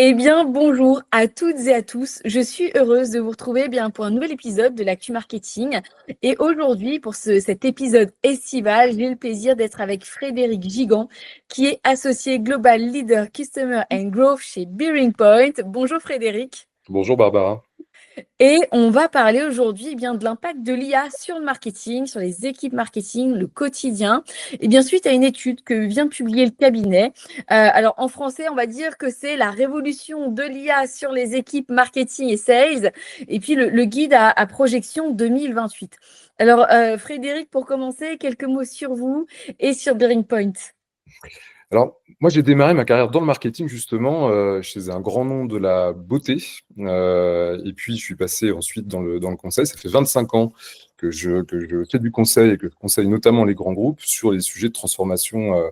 Eh bien, bonjour à toutes et à tous. Je suis heureuse de vous retrouver pour un nouvel épisode de l'Actu Marketing. Et aujourd'hui, pour cet épisode estival, j'ai le plaisir d'être avec Frédéric Gigant, qui est associé Global Leader Customer and Growth chez Bearing Point. Bonjour Frédéric. Bonjour Barbara. Et on va parler aujourd'hui de l'impact de l'IA sur le marketing, sur les équipes marketing, le quotidien. Et bien suite à une étude que vient de publier le cabinet. Alors en français, on va dire que c'est la révolution de l'IA sur les équipes marketing et sales. Et puis le guide à projection 2028. Alors Frédéric, pour commencer, quelques mots sur vous et sur Bearing Point. Alors, moi, j'ai démarré ma carrière dans le marketing, justement, chez un grand nom de la beauté. Et puis, je suis passé ensuite dans le conseil. Ça fait 25 ans que je fais du conseil et que je conseille notamment les grands groupes sur les sujets de transformation,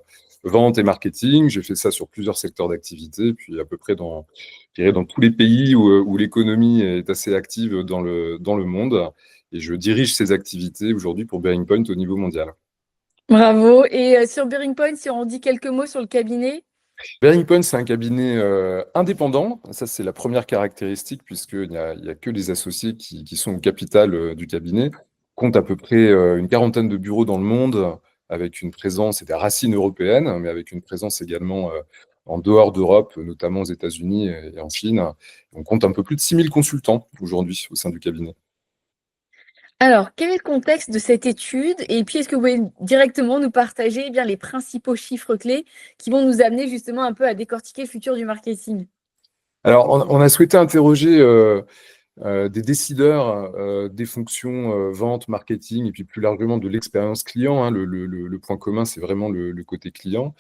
vente et marketing. J'ai fait ça sur plusieurs secteurs d'activité, puis à peu près je dirais dans tous les pays où l'économie est assez active dans le monde. Et je dirige ces activités aujourd'hui pour Bearing Point au niveau mondial. Bravo. Et sur Bearing Point, si on dit quelques mots sur le cabinet. Bearing Point, c'est un cabinet indépendant. Ça, c'est la première caractéristique, puisqu'il n'y a que les associés qui sont au capital du cabinet. Compte à peu près une quarantaine de bureaux dans le monde, avec une présence et des racines européennes, mais avec une présence également en dehors d'Europe, notamment aux États-Unis et en Chine. On compte un peu plus de 6000 consultants aujourd'hui au sein du cabinet. Alors, quel est le contexte de cette étude? Et puis, est-ce que vous pouvez directement nous partager les principaux chiffres clés qui vont nous amener justement un peu à décortiquer le futur du marketing? Alors, on a souhaité interroger des décideurs des fonctions vente, marketing et puis plus largement de l'expérience client. Hein. Le point commun, c'est vraiment le côté client,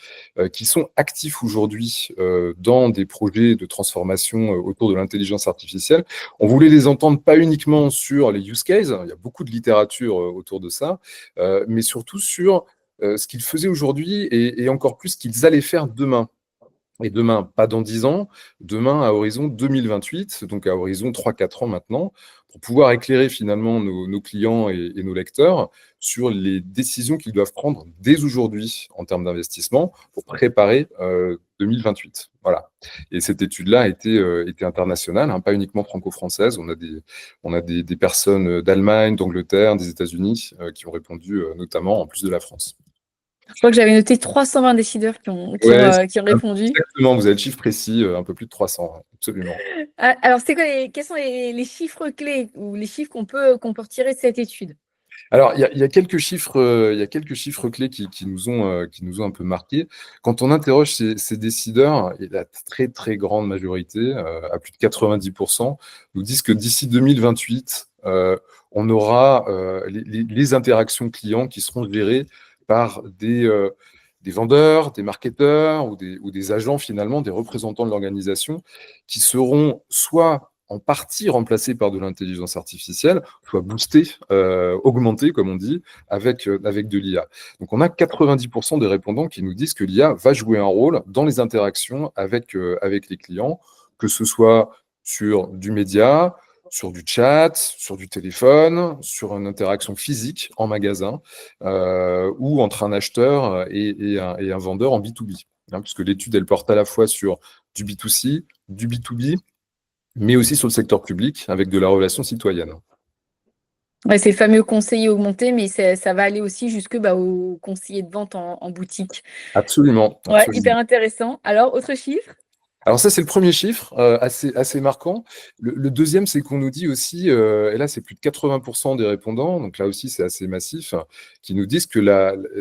qui sont actifs aujourd'hui dans des projets de transformation autour de l'intelligence artificielle. On voulait les entendre pas uniquement sur les use cases, il y a beaucoup de littérature autour de ça, mais surtout sur ce qu'ils faisaient aujourd'hui et encore plus ce qu'ils allaient faire demain. Et demain, pas dans 10 ans, demain à horizon 2028, donc à horizon 3-4 ans maintenant, pour pouvoir éclairer finalement nos clients et nos lecteurs sur les décisions qu'ils doivent prendre dès aujourd'hui en termes d'investissement pour préparer 2028. Voilà. Et cette étude-là était internationale, hein, pas uniquement franco-française. On a des personnes d'Allemagne, d'Angleterre, des États-Unis qui ont répondu notamment en plus de la France. Je crois que j'avais noté 320 décideurs Ouais, qui ont répondu. exactement, vous avez le chiffre précis, un peu plus de 300, absolument. Alors, quels sont les chiffres clés ou les chiffres qu'on peut retirer de cette étude? Alors, il y a quelques chiffres clés qui nous ont un peu marqués. Quand on interroge ces décideurs, et la très, très grande majorité, à plus de 90%, nous disent que d'ici 2028, on aura les interactions clients qui seront gérées par des vendeurs, des marketeurs ou des agents, finalement, des représentants de l'organisation, qui seront soit en partie remplacés par de l'intelligence artificielle, soit boostés, augmentés, comme on dit, avec de l'IA. Donc, on a 90% des répondants qui nous disent que l'IA va jouer un rôle dans les interactions avec les clients, que ce soit sur du média, sur du chat, sur du téléphone, sur une interaction physique en magasin, ou entre un acheteur et un vendeur en B2B. Hein, puisque l'étude, elle porte à la fois sur du B2C, du B2B, mais aussi sur le secteur public avec de la relation citoyenne. Ouais, c'est le fameux conseiller augmenté, mais ça va aller aussi jusque aux conseillers de vente en boutique. Absolument, Ouais, absolument. hyper intéressant. Alors, autre chiffre? Alors ça, c'est le premier chiffre, assez marquant. Le deuxième, c'est qu'on nous dit aussi, et là, c'est plus de 80% des répondants, donc là aussi, c'est assez massif, qui nous disent que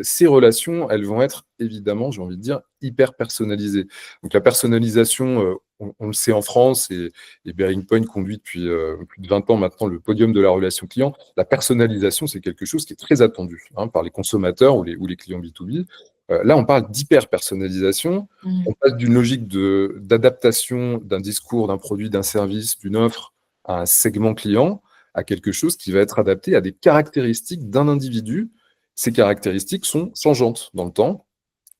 ces relations, elles vont être évidemment, j'ai envie de dire, hyper personnalisées. Donc la personnalisation, on le sait en France, et Bearing Point conduit depuis plus de 20 ans maintenant le podium de la relation client. La personnalisation, c'est quelque chose qui est très attendu, hein, par les consommateurs ou les clients B2B. Là, on parle d'hyper-personnalisation. On passe d'une logique d'adaptation d'un discours, d'un produit, d'un service, d'une offre à un segment client, à quelque chose qui va être adapté à des caractéristiques d'un individu. Ces caractéristiques sont changeantes dans le temps.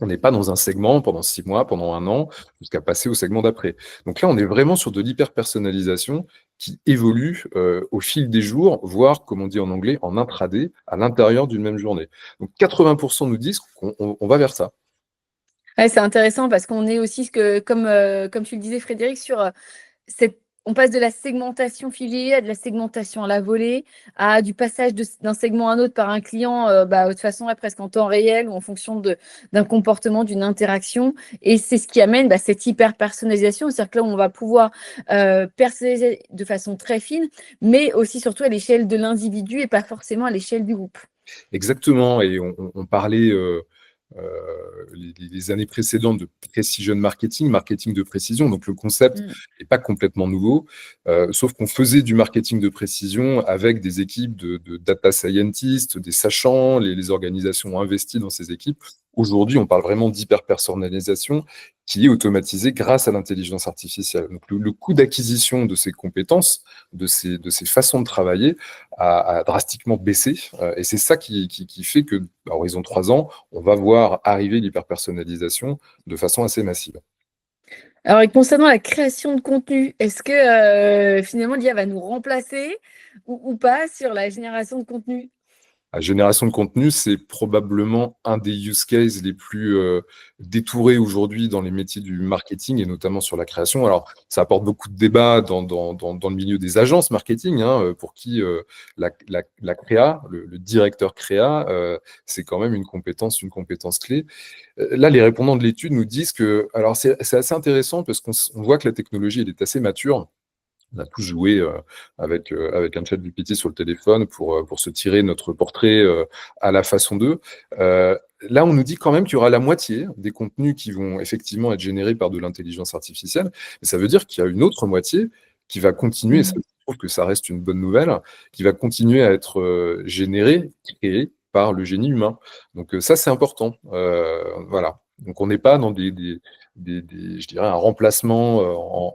On n'est pas dans un segment pendant 6 mois, pendant un an, jusqu'à passer au segment d'après. Donc là, on est vraiment sur de l'hyper-personnalisation qui évolue au fil des jours, voire, comme on dit en anglais, en intraday, à l'intérieur d'une même journée. Donc 80% nous disent qu'on va vers ça. Ouais, c'est intéressant parce qu'on est aussi, comme tu le disais, Frédéric, sur on passe de la segmentation filière à de la segmentation à la volée, à du passage d'un segment à un autre par un client, de toute façon, presque en temps réel ou en fonction d'un comportement, d'une interaction. Et c'est ce qui amène cette hyper personnalisation. C'est-à-dire que là, on va pouvoir personnaliser de façon très fine, mais aussi surtout à l'échelle de l'individu et pas forcément à l'échelle du groupe. Exactement, et on parlait les années précédentes de precision marketing, marketing de précision. Donc le concept Mm. n'est pas complètement nouveau, sauf qu'on faisait du marketing de précision avec des équipes de data scientists, des sachants, les organisations ont investi dans ces équipes. Aujourd'hui, on parle vraiment d'hyper-personnalisation qui est automatisée grâce à l'intelligence artificielle. Donc le coût d'acquisition de ces compétences, de ces façons de travailler, a drastiquement baissé. Et c'est ça qui fait que, à horizon 3 ans, on va voir arriver l'hyperpersonnalisation de façon assez massive. Alors, et concernant la création de contenu, est-ce que finalement l'IA va nous remplacer ou pas sur la génération de contenu? La génération de contenu, c'est probablement un des use cases les plus détourés aujourd'hui dans les métiers du marketing et notamment sur la création. Alors, ça apporte beaucoup de débats dans le milieu des agences marketing, hein, pour qui la créa, le directeur créa, c'est quand même une compétence clé. Là, les répondants de l'étude nous disent que, alors c'est assez intéressant parce qu'on voit que la technologie, elle est assez mature. On a tous joué avec un chat GPT sur le téléphone pour se tirer notre portrait à la façon d'eux. Là, on nous dit quand même qu'il y aura la moitié des contenus qui vont effectivement être générés par de l'intelligence artificielle. Mais ça veut dire qu'il y a une autre moitié qui va continuer, et ça, Mm. je trouve que ça reste une bonne nouvelle, qui va continuer à être générée, créée par le génie humain. Donc ça, c'est important. Voilà. Donc on n'est pas dans je dirais, un remplacement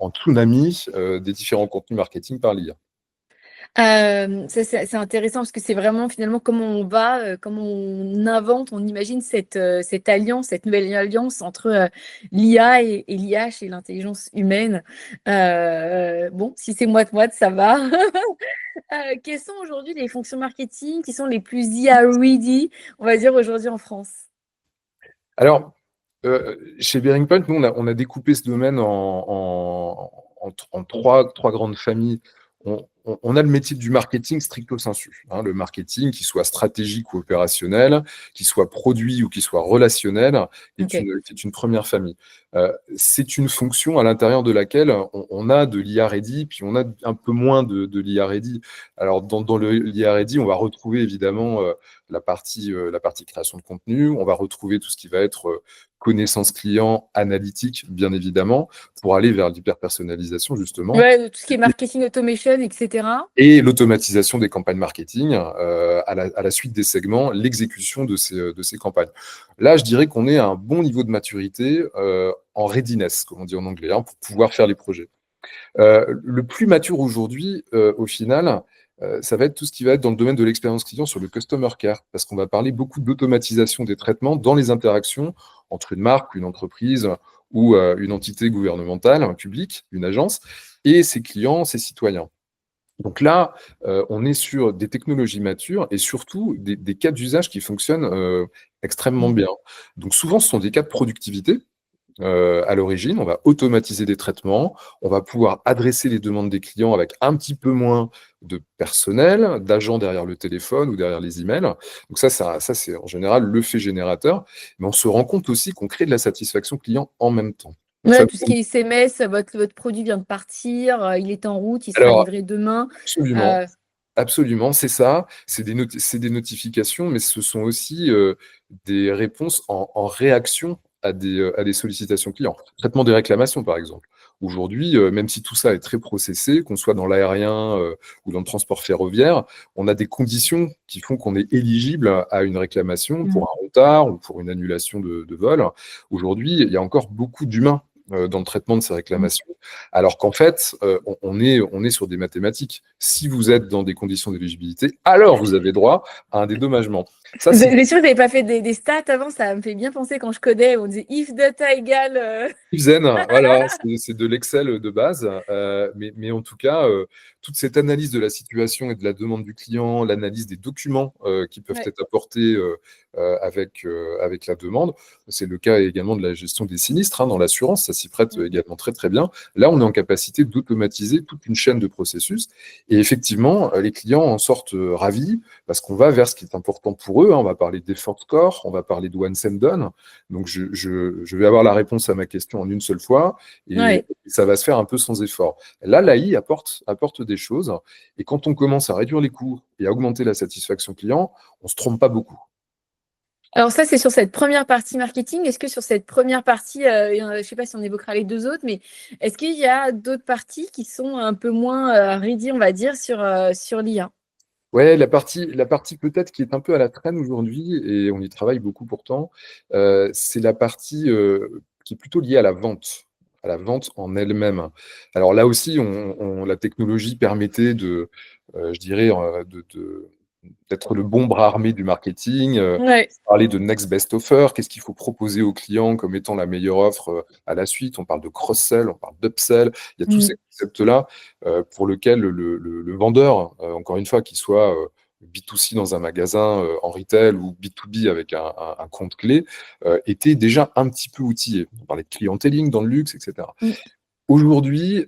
en tsunami des différents contenus marketing par l'IA. C'est intéressant parce que c'est vraiment finalement comment on invente, on imagine cette alliance, cette nouvelle alliance entre l'IA et l'IH et l'intelligence humaine. Bon, si c'est moite-moite, ça va. Quelles sont aujourd'hui les fonctions marketing qui sont les plus IA-ready, on va dire aujourd'hui en France? Alors, chez Bearing Point, nous, on a découpé ce domaine en trois grandes familles. On a le métier du marketing stricto sensu, hein, le marketing, qui soit stratégique ou opérationnel, qui soit produit ou qui soit relationnel, Ok. est une première famille. C'est une fonction à l'intérieur de laquelle on a de l'IA ready, puis on a un peu moins de l'IA ready. Alors, dans le l'IA ready, on va retrouver évidemment la partie création de contenu, on va retrouver tout ce qui va être connaissance client, analytique, bien évidemment, pour aller vers l'hyper-personnalisation, justement, Ouais, tout ce qui est marketing automation, etc. et l'automatisation des campagnes marketing à la suite des segments, l'exécution de ces campagnes. Là, je dirais qu'on est à un bon niveau de maturité en readiness, comme on dit en anglais, hein, pour pouvoir faire les projets. Le plus mature aujourd'hui, au final, ça va être tout ce qui va être dans le domaine de l'expérience client sur le customer care, parce qu'on va parler beaucoup d'automatisation des traitements dans les interactions entre une marque, une entreprise ou une entité gouvernementale, un public, une agence, et ses clients, ses citoyens. Donc là, on est sur des technologies matures et surtout des cas d'usage qui fonctionnent extrêmement Mm. bien. Donc souvent, ce sont des cas de productivité à l'origine. On va automatiser des traitements, on va pouvoir adresser les demandes des clients avec un petit peu moins de personnel, d'agents derrière le téléphone ou derrière les emails. Donc ça c'est en général le fait générateur. Mais on se rend compte aussi qu'on crée de la satisfaction client en même temps. Donc ça, Ouais, tout ce qui est SMS, votre produit vient de partir, il est en route, il sera alors, livré demain. absolument. Euh, Absolument, c'est ça. C'est des notifications, mais ce sont aussi des réponses en réaction à des sollicitations clients. Traitement des réclamations, par exemple. Aujourd'hui, même si tout ça est très processé, qu'on soit dans l'aérien ou dans le transport ferroviaire, on a des conditions qui font qu'on est éligible à une réclamation pour un retard ou pour une annulation de vol. Aujourd'hui, il y a encore beaucoup d'humains dans le traitement de ces réclamations. Alors qu'en fait, on est sur des mathématiques. Si vous êtes dans des conditions d'éligibilité, alors vous avez droit à un dédommagement. Ça, Vous c'est êtes sûr que vous n'avez pas fait des stats avant? Ça me fait bien penser quand je codais, on disait if data égale. Zen, voilà, c'est de l'Excel de base, mais en tout cas, toute cette analyse de la situation et de la demande du client, l'analyse des documents qui peuvent Ouais. être apportés avec la demande, c'est le cas également de la gestion des sinistres dans l'assurance, ça s'y prête Mm. également très très bien. Là, on est en capacité d'automatiser toute une chaîne de processus et effectivement, les clients en sortent ravis parce qu'on va vers ce qui est important pour eux. On va parler d'effort score, on va parler de once and done. Donc, je vais avoir la réponse à ma question en une seule fois et Ouais. ça va se faire un peu sans effort. Là, l'AI apporte des choses et quand on commence à réduire les coûts et à augmenter la satisfaction client, on ne se trompe pas beaucoup. Alors ça, c'est sur cette première partie marketing. Est-ce que sur cette première partie, je ne sais pas si on évoquera les deux autres, mais est-ce qu'il y a d'autres parties qui sont un peu moins ready, on va dire, sur l'IA? Ouais, la partie peut-être qui est un peu à la traîne aujourd'hui, et on y travaille beaucoup pourtant, c'est la partie qui est plutôt liée à la vente en elle-même. Alors là aussi, la technologie permettait je dirais, d'être le bon bras armé du marketing, Ouais. parler de next best offer, qu'est-ce qu'il faut proposer aux clients comme étant la meilleure offre à la suite. On parle de cross-sell, on parle d'upsell. Il y a tous Mm. ces concepts-là pour lesquels le vendeur, encore une fois, qu'il soit B2C dans un magasin en retail ou B2B avec un compte clé, était déjà un petit peu outillé. On parlait de clienteling dans le luxe, etc. Mm. Aujourd'hui,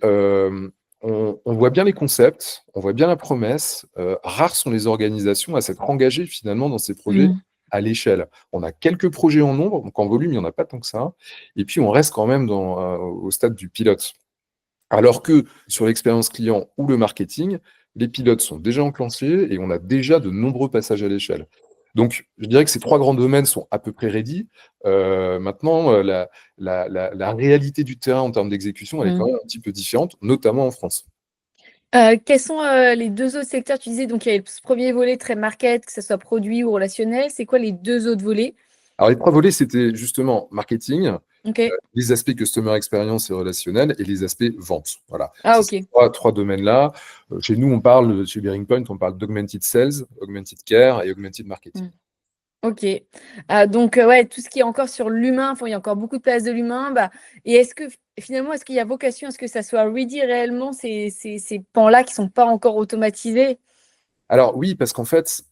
on voit bien les concepts, on voit bien la promesse. Rares sont les organisations à s'être engagées finalement dans ces projets Mm. à l'échelle. On a quelques projets en nombre, donc en volume, il n'y en a pas tant que ça. Et puis, on reste quand même au stade du pilote. Alors que sur l'expérience client ou le marketing, les pilotes sont déjà enclenchés et on a déjà de nombreux passages à l'échelle. Donc, je dirais que ces trois grands domaines sont à peu près ready. Maintenant, la réalité du terrain en termes d'exécution, elle est quand Mm. même un petit peu différente, notamment en France. Quels sont les deux autres secteurs? Tu disais donc il y a ce premier volet très market, que ce soit produit ou relationnel. C'est quoi les deux autres volets? Alors, les trois volets, c'était justement marketing, Ok. les aspects customer experience et relationnel et les aspects vente. Voilà, Ah, c'est ok. ces trois domaines-là. Chez nous, chez Bearing Point, on parle d'augmented sales, augmented care et augmented marketing. Mm. Ok. Donc, ouais, tout ce qui est encore sur l'humain, enfin, il y a encore beaucoup de place de l'humain. Bah, et est-ce que finalement, est-ce qu'il y a vocation à ce que ça soit ready réellement, ces pans-là qui ne sont pas encore automatisés? Alors oui, parce qu'en fait,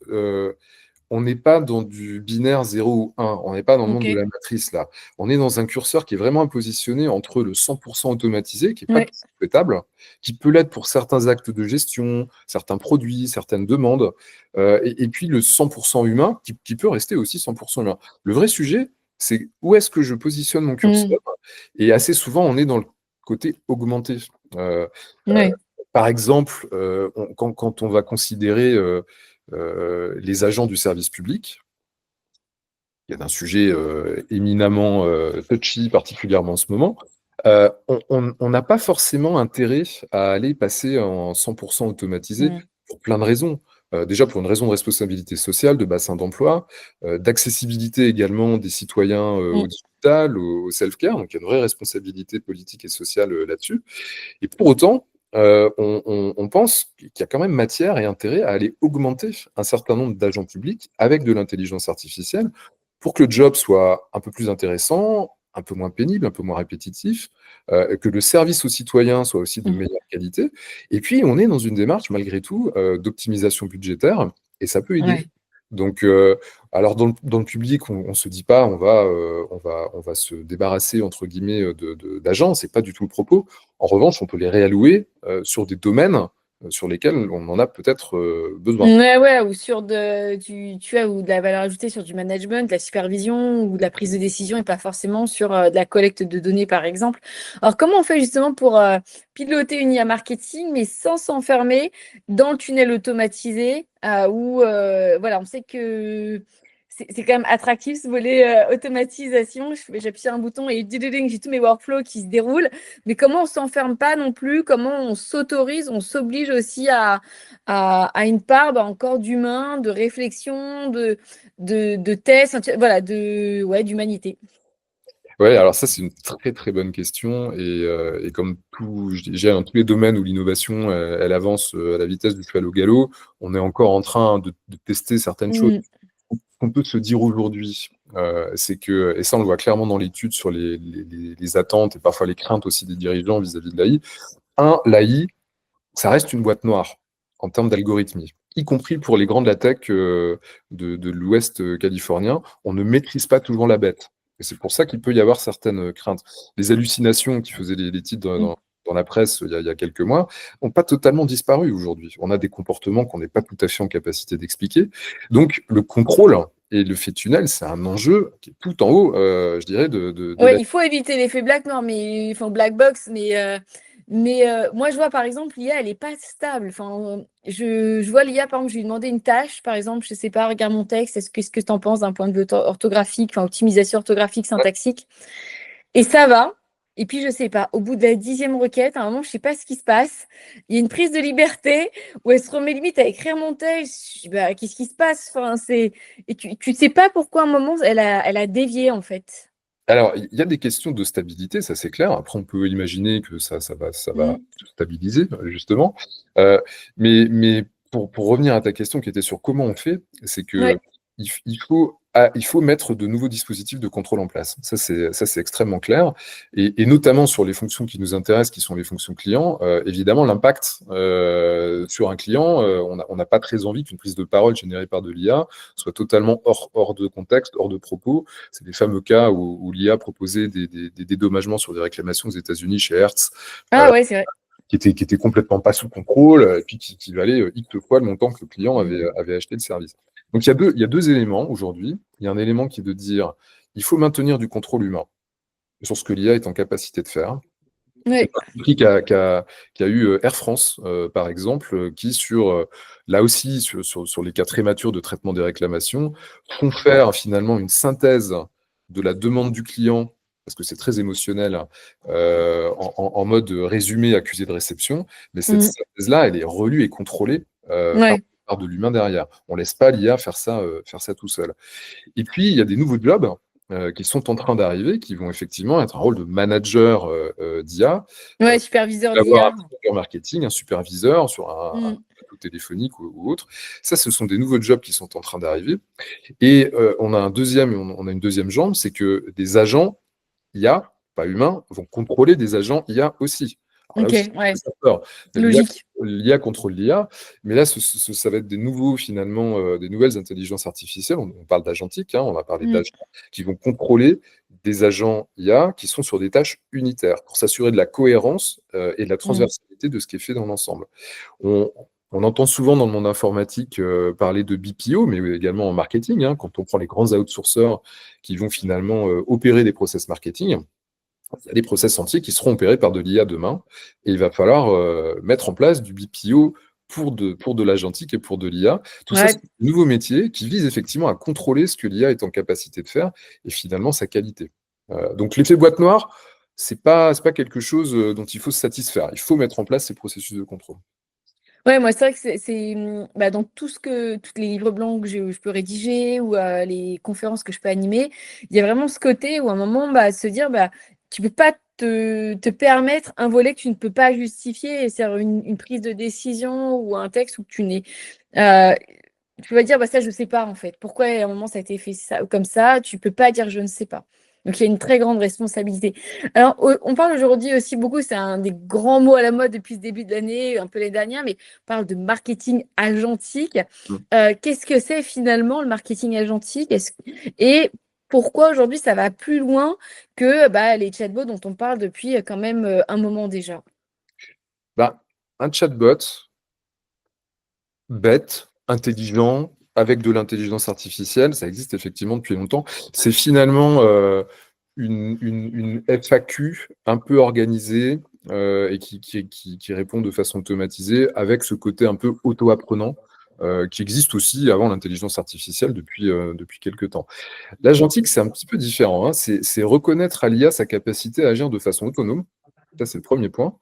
on n'est pas dans du binaire 0 ou 1, on n'est pas dans le Ok. monde de la matrice là. On est dans un curseur qui est vraiment positionné entre le 100% automatisé, qui n'est pas Ouais. toujours souhaitable, qui peut l'être pour certains actes de gestion, certains produits, certaines demandes, et puis le 100% humain, qui peut rester aussi 100% humain. Le vrai sujet, c'est où est-ce que je positionne mon Mm. curseur, et assez souvent, on est dans le côté augmenté. Euh, euh, Ouais. Par exemple, quand on va considérer les agents du service public, il y a un sujet éminemment touchy, particulièrement en ce moment, on n'a pas forcément intérêt à aller passer en 100% automatisé Mm. pour plein de raisons. Déjà pour une raison de responsabilité sociale, de bassin d'emploi, d'accessibilité également des citoyens au Mm. digital, au self-care, donc il y a une vraie responsabilité politique et sociale là-dessus. Et pour autant, on pense qu'il y a quand même matière et intérêt à aller augmenter un certain nombre d'agents publics avec de l'intelligence artificielle pour que le job soit un peu plus intéressant, un peu moins pénible, un peu moins répétitif, que le service aux citoyens soit aussi de Mm. meilleure qualité. Et puis, on est dans une démarche, malgré tout, d'optimisation budgétaire, et ça peut aider. Ouais. Donc, alors dans le public, on ne se dit pas on va se débarrasser entre guillemets d'agents, c'est pas du tout le propos. En revanche, on peut les réallouer sur des domaines sur lesquels on en a peut-être besoin. Ouais, ouais, ou sur tu as ou de la valeur ajoutée sur du management, de la supervision ou de la prise de décision et pas forcément sur de la collecte de données, par exemple. Alors, comment on fait justement pour piloter une IA marketing, mais sans s'enfermer dans le tunnel automatisé où, voilà, on sait que c'est quand même attractif ce volet automatisation. J'appuie sur un bouton et ding, j'ai tous mes workflows qui se déroulent. Mais comment on s'enferme pas non plus? Comment on s'autorise, on s'oblige aussi à une part encore d'humain, de réflexion, de tests, voilà, ouais, d'humanité. Ouais, alors ça, c'est une très très bonne question. Et comme je dirais, dans tous les domaines où l'innovation, elle avance à la vitesse du cheval au galop, on est encore en train de tester certaines choses. Mm. Ce qu'on peut se dire aujourd'hui, c'est que, et ça on le voit clairement dans l'étude sur les attentes et parfois les craintes aussi des dirigeants vis-à-vis de l'AI. L'AI, ça reste une boîte noire en termes d'algorithmie, y compris pour les grands de la tech de l'Ouest californien. On ne maîtrise pas toujours la bête. Et c'est pour ça qu'il peut y avoir certaines craintes. Les hallucinations qui faisaient les titres Mm. dans la presse il y a quelques mois n'ont pas totalement disparu aujourd'hui. On a des comportements qu'on n'est pas tout à fait en capacité d'expliquer. Donc le contrôle et le fait tunnel, c'est un enjeu qui est tout en haut, je dirais, de Ouais, la... il faut éviter l'effet black noir, mais enfin black box, mais moi je vois par exemple l'IA, elle est pas stable. Enfin, je vois l'IA, par exemple, je lui ai demandé une tâche, par exemple, je sais pas, regarde mon texte, qu'est-ce que tu en penses d'un point de vue orthographique, enfin optimisation orthographique, syntaxique, et ça va. Et puis je sais pas, au bout de la 10e requête, à un moment, je sais pas ce qui se passe. Il y a une prise de liberté où elle se remet limite à écrire mon texte. Je dis, bah, qu'est-ce qui se passe? Enfin, et tu sais pas pourquoi à un moment elle a dévié en fait. Alors, il y a des questions de stabilité, ça c'est clair. Après, on peut imaginer que ça va Mm. se stabiliser, justement. Euh, mais pour revenir à ta question qui était sur comment on fait, c'est que Ouais. il faut mettre de nouveaux dispositifs de contrôle en place. Ça, c'est extrêmement clair. Et notamment sur les fonctions qui nous intéressent, qui sont les fonctions clients, évidemment, l'impact sur un client, on n'a pas très envie qu'une prise de parole générée par de l'IA soit totalement hors de contexte, hors de propos. C'est les fameux cas où l'IA proposait des dédommagements sur des réclamations aux États-Unis chez Hertz, Ah ouais, c'est vrai. qui étaient complètement pas sous contrôle, et puis qui valaient X fois le montant que le client Mm. avait acheté le service. Donc il y a deux éléments aujourd'hui. Il y a un élément qui est de dire il faut maintenir du contrôle humain sur ce que l'IA est en capacité de faire. C'est Ouais. un prix qu'a eu Air France, par exemple, qui là aussi, sur les cas très matures de traitement des réclamations, font faire finalement une synthèse de la demande du client, parce que c'est très émotionnel, en mode résumé accusé de réception, mais cette Mm. synthèse-là, elle est relue et contrôlée Ouais. par de l'humain derrière. On ne laisse pas l'IA faire ça tout seul. Et puis, il y a des nouveaux jobs qui sont en train d'arriver, qui vont effectivement être un rôle de manager d'IA, Ouais, superviseur d'avoir un d'IA. directeur marketing, un superviseur sur un Mm. plateau téléphonique ou autre. Ça, ce sont des nouveaux jobs qui sont en train d'arriver. Et on a une deuxième jambe, c'est que des agents IA, pas humains, vont contrôler des agents IA aussi. Alors là Ok, aussi, ouais. ça fait peur. Logique. L'IA contrôle l'IA, mais là, ça va être des nouveaux, finalement, des nouvelles intelligences artificielles. On parle d'agentique, hein, on va parler Mm. d'agents qui vont contrôler des agents IA qui sont sur des tâches unitaires pour s'assurer de la cohérence et de la Mm. transversalité de ce qui est fait dans l'ensemble. On, on entend souvent dans le monde informatique parler de BPO, mais également en marketing, hein, quand on prend les grands outsourceurs qui vont finalement opérer des process marketing. Il y a des process entiers qui seront opérés par de l'IA demain, et il va falloir mettre en place du BPO pour de l'agentique et pour de l'IA. Tout ça, c'est Ouais. un nouveau métier qui vise effectivement à contrôler ce que l'IA est en capacité de faire et finalement sa qualité. Donc l'effet boîte noire, c'est pas quelque chose dont il faut se satisfaire. Il faut mettre en place ces processus de contrôle. Ouais, moi, c'est vrai que bah, dans tous les livres blancs que je peux rédiger ou les conférences que je peux animer, il y a vraiment ce côté où à un moment, bah, se dire, bah, tu peux pas te permettre un volet que tu ne peux pas justifier, c'est-à-dire une prise de décision ou un texte où euh, tu vas dire, bah, ça, je sais pas, en fait. Pourquoi à un moment ça a été fait ça, comme ça? Tu peux pas dire, je ne sais pas. Donc, il y a une très grande responsabilité. Alors, on parle aujourd'hui aussi beaucoup, c'est un des grands mots à la mode depuis ce début de l'année, un peu les dernières, mais on parle de marketing agentique. Qu'est-ce que c'est finalement le marketing agentique? Et pourquoi aujourd'hui ça va plus loin que bah, les chatbots dont on parle depuis quand même un moment déjà? Ben, un chatbot bête, intelligent, avec de l'intelligence artificielle, ça existe effectivement depuis longtemps. C'est finalement une FAQ un peu organisée et qui répond de façon automatisée avec ce côté un peu auto-apprenant qui existe aussi avant l'intelligence artificielle depuis quelques temps. L'agentique, c'est un petit peu différent, hein. C'est reconnaître à l'IA sa capacité à agir de façon autonome. Ça, c'est le premier point.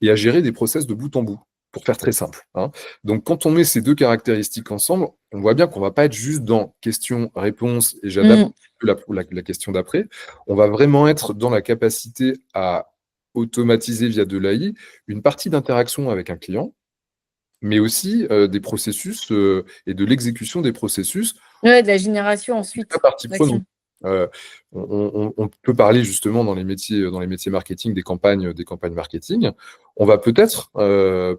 Et à gérer des process de bout en bout. pour faire très simple, hein. Donc, quand on met ces deux caractéristiques ensemble, on voit bien qu'on ne va pas être juste dans question-réponse et j'adapte Mm. la question d'après. On va vraiment être dans la capacité à automatiser via de l'AI une partie d'interaction avec un client, mais aussi des processus et de l'exécution des processus. Ouais, de la génération La ensuite partie prenante. d'action. Euh, on peut parler justement dans les métiers marketing, des campagnes marketing. On va peut-être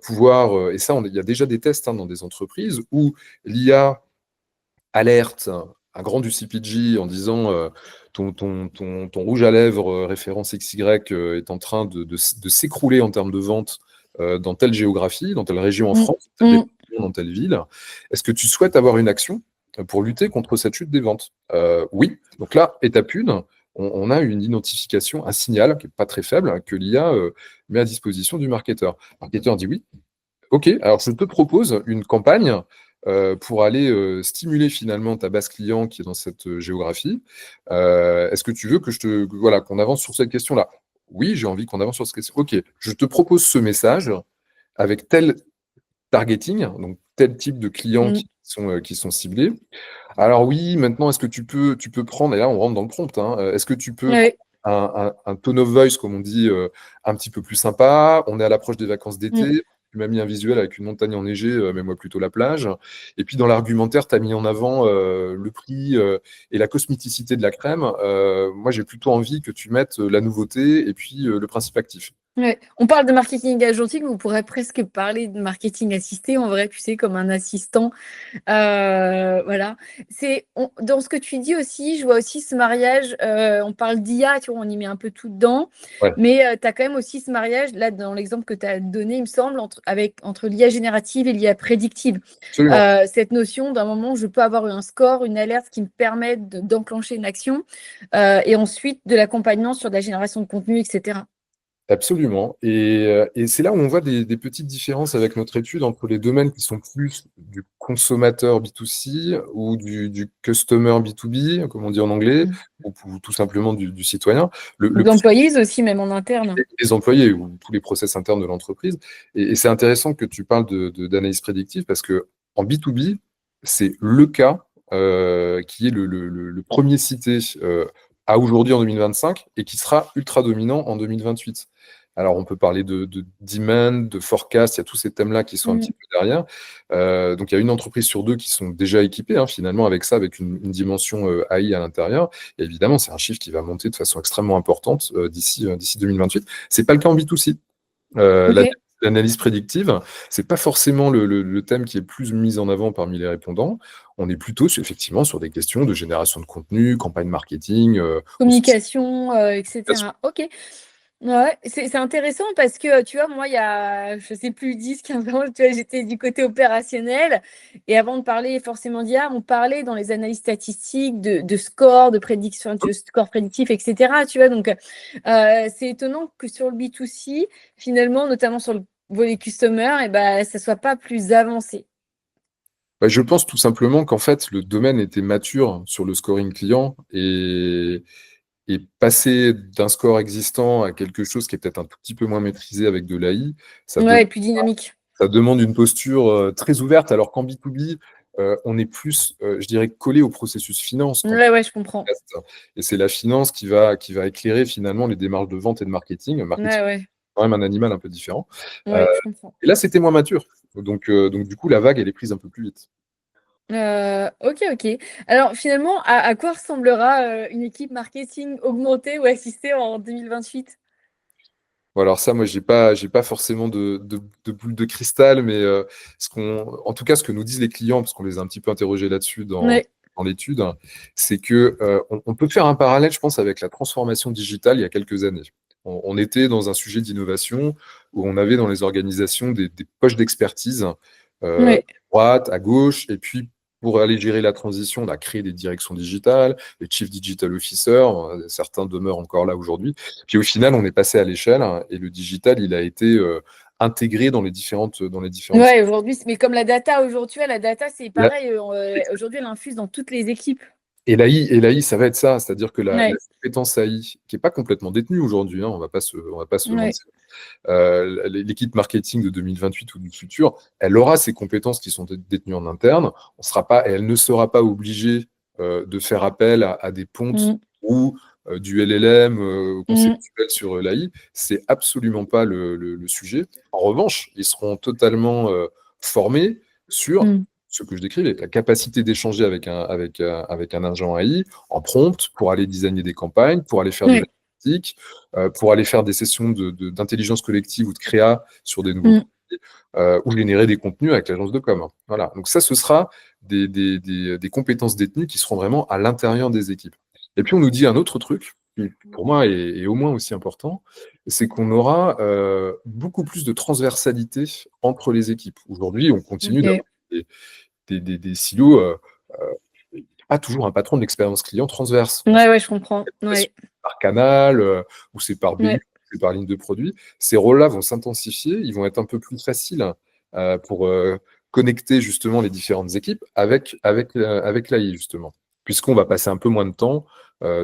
pouvoir, et ça, il y a déjà des tests, hein, dans des entreprises où l'IA alerte un grand du CPG en disant ton rouge à lèvres référence XY est en train de s'écrouler en termes de vente dans telle géographie, dans telle région en Mm. France, tel Mm. département, dans telle ville. Est-ce que tu souhaites avoir une action pour lutter contre cette chute des ventes? Oui. Donc là, étape 1, on a une identification, un signal qui n'est pas très faible, hein, que l'IA met à disposition du marketeur. Le marketeur dit oui. Ok, alors je te propose une campagne pour aller stimuler finalement ta base client qui est dans cette géographie. Est-ce que tu veux voilà, qu'on avance sur cette question-là? Oui, j'ai envie qu'on avance sur cette question. Ok, je te propose ce message avec tel targeting, donc tel type de clients Mm. qui sont ciblés. Alors oui, maintenant, est-ce que tu peux prendre, et là on rentre dans le prompt, hein, est-ce que tu peux prendre Ouais. un tone of voice, comme on dit, un petit peu plus sympa? On est à l'approche des vacances Mm. d'été. Tu m'as mis un visuel avec une montagne enneigée, mais moi plutôt la plage. Et puis dans l'argumentaire, tu as mis en avant le prix et la cosméticité de la crème. Moi, j'ai plutôt envie que tu mettes la nouveauté et puis le principe actif. Ouais. On parle de marketing agentique, mais on pourrait presque parler de marketing assisté en vrai, tu sais, comme un assistant. Voilà. Dans ce que tu dis aussi, je vois aussi ce mariage. On parle d'IA, tu vois, on y met un peu tout dedans. Ouais, Mais tu as quand même aussi ce mariage, là, dans l'exemple que tu as donné, il me semble, entre l'IA générative et l'IA prédictive. absolument. Cette notion d'un moment où je peux avoir un score, une alerte qui me permet d'enclencher une action, et ensuite de l'accompagnement sur de la génération de contenu, etc. Absolument. Et c'est là où on voit des petites différences avec notre étude entre les domaines qui sont plus du consommateur B2C ou du customer B2B, comme on dit en anglais, Mm. ou tout simplement du citoyen. Ou Le plus d'employés aussi, même en interne. des employés ou tous les process internes de l'entreprise. Et c'est intéressant que tu parles d'analyse prédictive parce que en B2B, c'est le cas qui est le premier cité à aujourd'hui en 2025 et qui sera ultra dominant en 2028. Alors, on peut parler de demand, de forecast, il y a tous ces thèmes-là qui sont un Mm. petit peu derrière. Donc, il y a une entreprise sur deux qui sont déjà équipées, hein, finalement, avec ça, avec une dimension AI à l'intérieur. Et évidemment, c'est un chiffre qui va monter de façon extrêmement importante d'ici 2028. C'est pas le cas en B2C. Ok. L'analyse prédictive, c'est pas forcément le thème qui est le plus mis en avant parmi les répondants. On est plutôt effectivement sur des questions de génération de contenu, campagne marketing, aussi. Communication, etc. Ok. Ouais, c'est intéressant parce que, tu vois, moi, il y a, je sais plus, 10, 15 ans, tu vois, j'étais du côté opérationnel. Et avant de parler forcément d'IA, on parlait dans les analyses statistiques de score, de prédiction, de score prédictif, etc. Tu vois, donc, c'est étonnant que sur le B2C, finalement, notamment sur le volet customer, et ben, ça soit pas plus avancé. Bah, je pense tout simplement qu'en fait, le domaine était mature sur le scoring client et passer d'un score existant à quelque chose qui est peut-être un tout petit peu moins maîtrisé avec de l'AI, ça, Ouais, et puis dynamique. ça demande une posture très ouverte, alors qu'en B2B, on est plus, je dirais, collé au processus finance quand Ouais, ouais, je comprends. on teste. Et c'est la finance qui va éclairer finalement les démarches de vente et de marketing. Marketing, Ouais, ouais, c'est quand même un animal un peu différent. Euh, ouais, je comprends. et là, c'était moins mature. Donc, du coup, la vague, elle est prise un peu plus vite. Ok, ok. Alors finalement, à quoi ressemblera une équipe marketing augmentée ou assistée en 2028? Bon, alors ça, moi, j'ai pas forcément de boule de cristal, mais en tout cas, ce que nous disent les clients, parce qu'on les a un petit peu interrogés là-dessus Ouais, dans l'étude, c'est que on peut faire un parallèle, je pense, avec la transformation digitale il y a quelques années. On était dans un sujet d'innovation où on avait dans les organisations des poches d'expertise à ouais, droite, à gauche, et puis pour aller gérer la transition, on a créé des directions digitales, les Chief Digital Officers, certains demeurent encore là aujourd'hui. Puis au final, on est passé à l'échelle et le digital, il a été intégré dans les différentes. ouais. Aujourd'hui, mais comme la data aujourd'hui, la data c'est La- pareil. Aujourd'hui, elle infuse dans toutes les équipes. Et l'AI, ça va être ça, c'est-à-dire que la Ouais, compétence AI, qui n'est pas complètement détenue aujourd'hui, hein, on va pas se ouais. mentir, l'équipe marketing de 2028 ou du futur, elle aura ces compétences qui sont détenues en interne. On sera pas, et elle ne sera pas obligée de faire appel à des pontes Mm, ou du LLM mm, conceptuel sur l'AI. C'est absolument pas le sujet. En revanche, ils seront totalement formés sur mm. ce que je décrivais, la capacité d'échanger avec un agent AI en prompt pour aller designer des campagnes, pour aller faire de Ouais. l'analytique, pour aller faire des sessions d'intelligence collective ou de créa sur des nouveaux Mm. produits, ou générer des contenus avec l'agence de com. Voilà. Donc ça, ce sera des compétences détenues qui seront vraiment à l'intérieur des équipes. Et puis on nous dit un autre truc, qui pour moi est au moins aussi important, c'est qu'on aura beaucoup plus de transversalité entre les équipes. Aujourd'hui, on continue Ok. d'avoir des silos. Il n'y a pas toujours un patron de l'expérience client transverse. On Ouais, ouais, je comprends. c'est Ouais, par canal, ou c'est par BU, ouais. ou c'est par ligne de produit. Ces rôles-là vont s'intensifier, ils vont être un peu plus faciles pour connecter justement les différentes équipes avec l'AI, justement. Puisqu'on va passer un peu moins de temps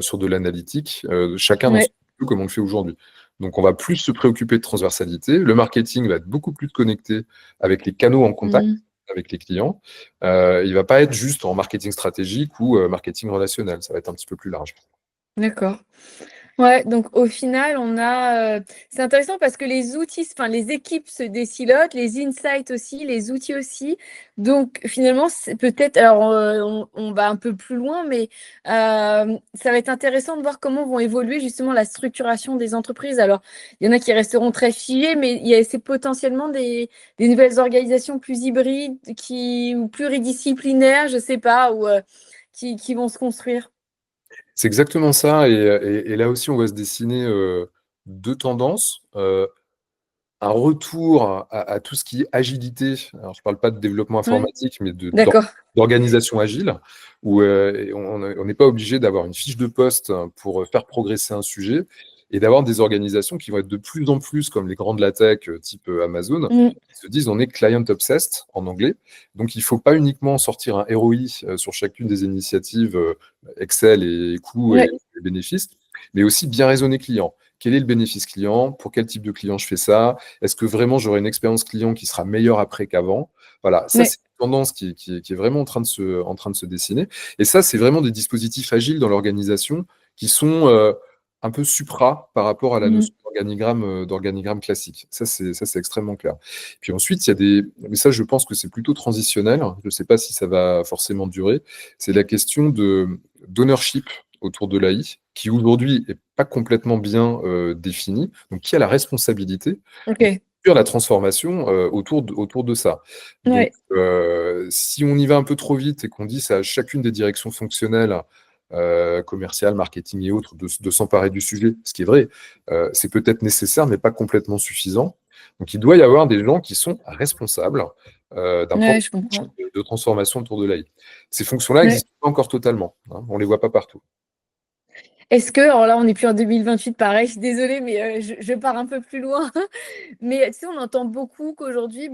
sur de l'analytique, chacun dans son Ouais. lieu comme on le fait aujourd'hui. Donc on va plus se préoccuper de transversalité. Le marketing va être beaucoup plus connecté avec les canaux en contact Mm. avec les clients. Il ne va pas être juste en marketing stratégique ou marketing relationnel. Ça va être un petit peu plus large. D'accord. Ouais, donc au final, on a. C'est intéressant parce que les outils, enfin les équipes se désilotent, les insights aussi, les outils aussi. Donc finalement, c'est peut-être. Alors on va un peu plus loin, mais ça va être intéressant de voir comment vont évoluer justement la structuration des entreprises. Alors il y en a qui resteront très figés, mais il y a c'est potentiellement des nouvelles organisations plus hybrides ou pluridisciplinaires, je sais pas, ou qui vont se construire. C'est exactement ça. Et là aussi, on va se dessiner deux tendances. Un retour à tout ce qui est agilité. Alors, je ne parle pas de développement Ouais, informatique, mais d'accord. d'organisation agile, où on n'est pas obligé d'avoir une fiche de poste pour faire progresser un sujet et d'avoir des organisations qui vont être de plus en plus comme les grands de la tech, type Amazon, Mm. qui se disent on est client obsessed en anglais. Donc, il ne faut pas uniquement sortir un ROI sur chacune des initiatives Excel et coûts Ouais. et bénéfices, mais aussi bien raisonner client. Quel est le bénéfice client? Pour quel type de client je fais ça? Est-ce que vraiment j'aurai une expérience client qui sera meilleure après qu'avant? Voilà, ça Ouais. c'est une tendance qui est vraiment en train de se dessiner. Et ça, c'est vraiment des dispositifs agiles dans l'organisation qui sont un peu supra par rapport à la Mm. notion d'organigramme classique. Ça, c'est extrêmement clair. Puis ensuite, il y a des. Mais ça, je pense que c'est plutôt transitionnel. Je ne sais pas si ça va forcément durer. C'est la question d'ownership autour de l'AI, qui aujourd'hui n'est pas complètement bien définie. Donc, qui a la responsabilité de Ok. faire la transformation autour de ça. Donc, Ouais. si on y va un peu trop vite et qu'on dit ça à chacune des directions fonctionnelles, commerciales, marketing et autres, de s'emparer du sujet, ce qui est vrai, c'est peut-être nécessaire, mais pas complètement suffisant. Donc, il doit y avoir des gens qui sont responsables d'un plan Ouais, je comprends. de transformation autour de l'AI. Ces fonctions-là Ouais. n'existent pas encore totalement, hein, on ne les voit pas partout. Est-ce que, alors là, on n'est plus en 2028, pareil, je suis désolée, mais je pars un peu plus loin. Mais tu sais, on entend beaucoup qu'aujourd'hui,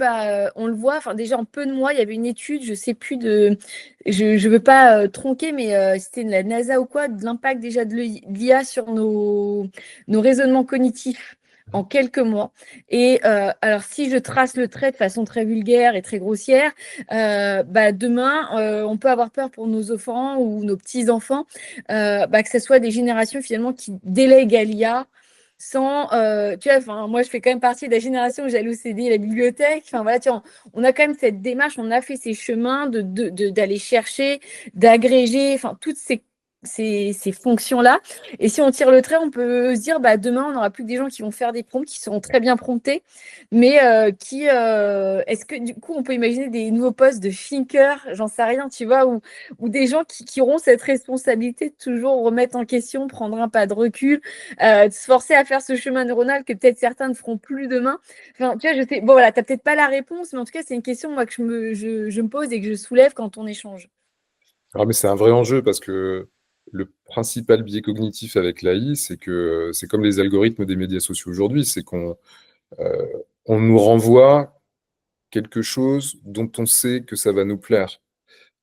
on le voit, enfin déjà en peu de mois, il y avait une étude, je sais plus je ne veux pas tronquer, mais c'était de la NASA ou quoi, de l'impact déjà de l'IA sur nos raisonnements cognitifs en quelques mois. Et alors, si je trace le trait de façon très vulgaire et très grossière, demain, on peut avoir peur pour nos enfants ou nos petits-enfants, que ce soit des générations finalement qui délèguent à l'IA sans, tu vois, enfin, moi, je fais quand même partie de la génération où j'allais au CD, la bibliothèque. Enfin, voilà, tu vois, on a quand même cette démarche, on a fait ces chemins d'aller chercher, d'agréger, enfin, toutes ces fonctions-là. Et si on tire le trait, on peut se dire, demain, on n'aura plus que des gens qui vont faire des prompts, qui seront très bien promptés, mais est-ce que du coup, on peut imaginer des nouveaux postes de thinker, j'en sais rien, tu vois, ou des gens qui auront cette responsabilité de toujours remettre en question, prendre un pas de recul, de se forcer à faire ce chemin neuronal que peut-être certains ne feront plus demain. Enfin, tu vois, je sais, bon voilà, tu n'as peut-être pas la réponse, mais en tout cas, c'est une question moi, que je me pose et que je soulève quand on échange. Ah, mais c'est un vrai enjeu parce que le principal biais cognitif avec l'AI, c'est que c'est comme les algorithmes des médias sociaux aujourd'hui, c'est euh, on nous renvoie quelque chose dont on sait que ça va nous plaire.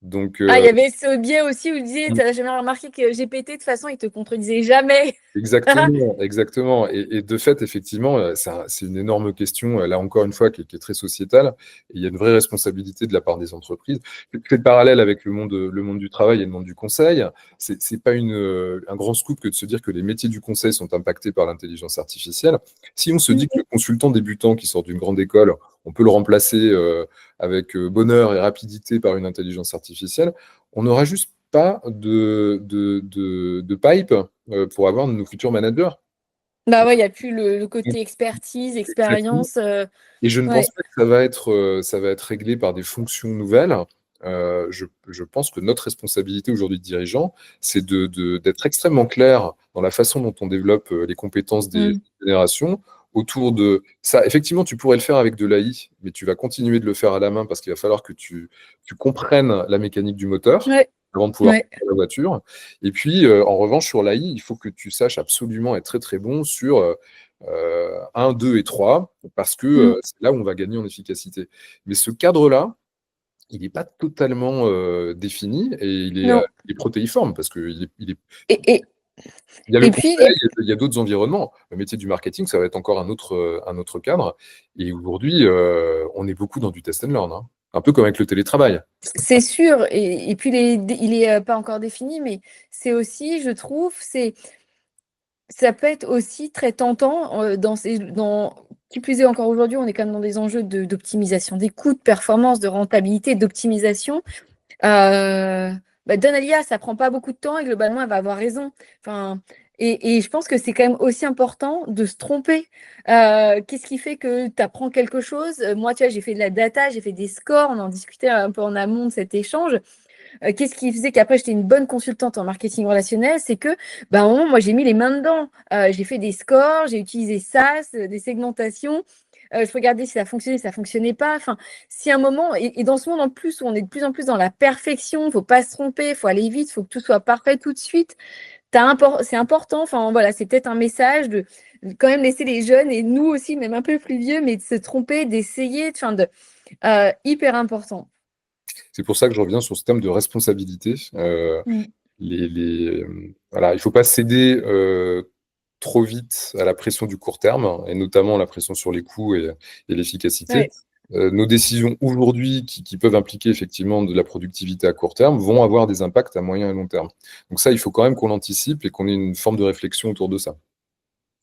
Donc, Ah, il y avait ce biais aussi où il disait, tu n'as jamais remarqué que GPT, de toute façon, il te contredisait jamais. exactement, exactement. Et de fait, effectivement, c'est une énorme question, là encore une fois, qui est très sociétale. Et il y a une vraie responsabilité de la part des entreprises. Je fais le parallèle avec le monde du travail et le monde du conseil. C'est pas un grand scoop que de se dire que les métiers du conseil sont impactés par l'intelligence artificielle. Si on se dit que le consultant débutant qui sort d'une grande école, on peut le remplacer avec bonheur et rapidité par une intelligence artificielle, on n'aura juste pas de pipe pour avoir nos futurs managers. Bah ouais, il n'y a plus le Donc, côté expertise, exactement. expérience. Et je ne pense Ouais. pas que ça va être réglé par des fonctions nouvelles. Je pense que notre responsabilité aujourd'hui de dirigeant, c'est d'être extrêmement clair dans la façon dont on développe les compétences des Mm. générations autour de ça. Effectivement, tu pourrais le faire avec de l'AI, mais tu vas continuer de le faire à la main parce qu'il va falloir que tu comprennes la mécanique du moteur Ouais. avant de pouvoir Ouais. faire la voiture. Et puis, en revanche, sur l'AI, il faut que tu saches absolument être très, très bon sur 1, 2 et 3 parce que Mm. c'est là où on va gagner en efficacité. Mais ce cadre-là, il n'est pas totalement défini et Non. il est protéiforme parce qu'il Et, et, il y a le et puis, conseil, il y a d'autres environnements. Le métier du marketing, ça va être encore un autre cadre. Et aujourd'hui, on est beaucoup dans du test and learn, hein. Un peu comme avec le télétravail. c'est sûr. Et puis, il est pas encore défini, mais c'est aussi, je trouve, ça peut être aussi très tentant qui plus est encore aujourd'hui, on est quand même dans des enjeux d'optimisation des coûts, de performance, de rentabilité, d'optimisation. Euh, donne à l'IA, ça prend pas beaucoup de temps et globalement, elle va avoir raison. Enfin, et je pense que c'est quand même aussi important de se tromper. Qu'est-ce qui fait que tu apprends quelque chose? Moi, tu vois, j'ai fait de la data, j'ai fait des scores, on en discutait un peu en amont de cet échange. Qu'est-ce qui faisait qu'après j'étais une bonne consultante en marketing relationnel? C'est que, à un moment, moi, j'ai mis les mains dedans. J'ai fait des scores, j'ai utilisé SAS, des segmentations. Je regardais si ça fonctionnait, si ça fonctionnait pas. Enfin, si à un moment, et dans ce monde en plus où on est de plus en plus dans la perfection, faut pas se tromper, faut aller vite, faut que tout soit parfait tout de suite. C'est important. Enfin, voilà, c'est peut-être un message de quand même laisser les jeunes et nous aussi, même un peu plus vieux, mais de se tromper, d'essayer, hyper important. C'est pour ça que je reviens sur ce thème de responsabilité. Mm. Voilà, il ne faut pas céder trop vite à la pression du court terme, et notamment la pression sur les coûts et l'efficacité. Ouais. Nos décisions aujourd'hui, qui peuvent impliquer effectivement de la productivité à court terme, vont avoir des impacts à moyen et long terme. Donc ça, il faut quand même qu'on l'anticipe et qu'on ait une forme de réflexion autour de ça.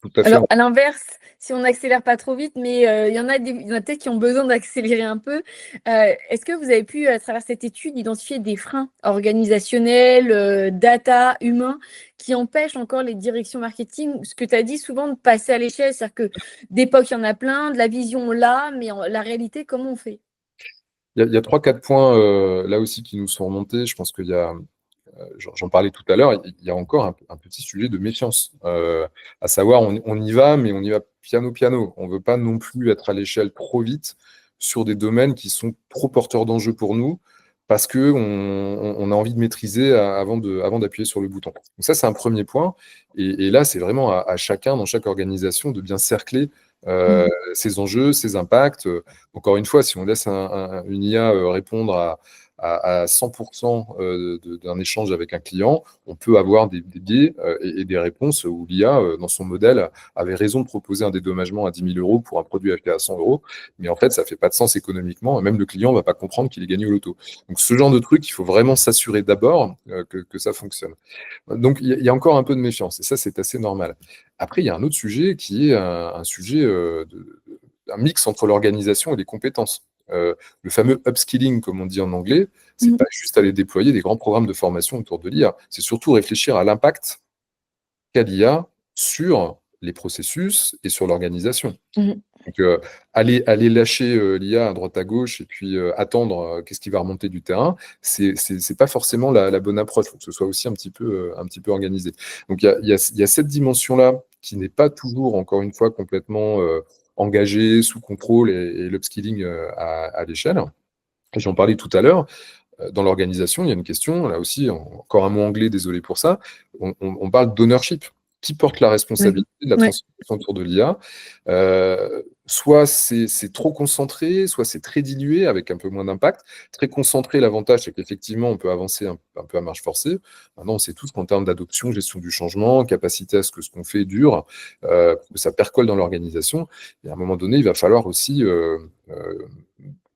Tout à fait. Alors, à l'inverse, si on n'accélère pas trop vite, mais il y en a peut-être qui ont besoin d'accélérer un peu. Est-ce que vous avez pu, à travers cette étude, identifier des freins organisationnels, data, humains, qui empêchent encore les directions marketing, ce que tu as dit souvent, de passer à l'échelle, c'est-à-dire que d'époque, il y en a plein, de la vision là, mais la réalité, comment on fait? Il y a 3-4 points là aussi qui nous sont remontés. Je pense qu'il y a, j'en parlais tout à l'heure, il y a encore un petit sujet de méfiance. À savoir, on y va, mais on y va piano piano. On ne veut pas non plus être à l'échelle trop vite sur des domaines qui sont trop porteurs d'enjeux pour nous, parce qu'on a envie de maîtriser avant d'appuyer sur le bouton. Donc ça, c'est un premier point. Et là, c'est vraiment à chacun, dans chaque organisation, de bien cercler Mm. ces enjeux, ces impacts. Encore une fois, si on laisse une IA répondre à 100% d'un échange avec un client, on peut avoir des biais et des réponses où l'IA, dans son modèle, avait raison de proposer un dédommagement à 10 000 euros pour un produit acheté à 100 euros, mais en fait, ça ne fait pas de sens économiquement, et même le client ne va pas comprendre qu'il est gagné au loto. Donc, ce genre de truc, il faut vraiment s'assurer d'abord que ça fonctionne. Donc, il y a encore un peu de méfiance, et ça, c'est assez normal. Après, il y a un autre sujet qui est un sujet un mix entre l'organisation et les compétences. Le fameux upskilling, comme on dit en anglais, c'est Mm. pas juste aller déployer des grands programmes de formation autour de l'IA, c'est surtout réfléchir à l'impact qu'a l'IA sur les processus et sur l'organisation. Mm. Donc, aller lâcher l'IA à droite à gauche et puis attendre qu'est-ce qui va remonter du terrain, c'est pas forcément la bonne approche. Il faut que ce soit aussi un petit peu organisé. Donc, il y a cette dimension-là qui n'est pas toujours, encore une fois, complètement engagée, sous contrôle et l'upskilling à l'échelle. Et j'en parlais tout à l'heure. Dans l'organisation, il y a une question, là aussi, encore un mot anglais, désolé pour ça. On parle d'ownership. qui porte la responsabilité de la Ouais. transformation autour de l'IA. Soit c'est trop concentré, soit c'est très dilué avec un peu moins d'impact. Très concentré, l'avantage, c'est qu'effectivement, on peut avancer un peu à marche forcée. Maintenant, on sait tous qu'en termes d'adoption, gestion du changement, capacité à ce que ce qu'on fait dure, que ça percole dans l'organisation, et à un moment donné, il va falloir aussi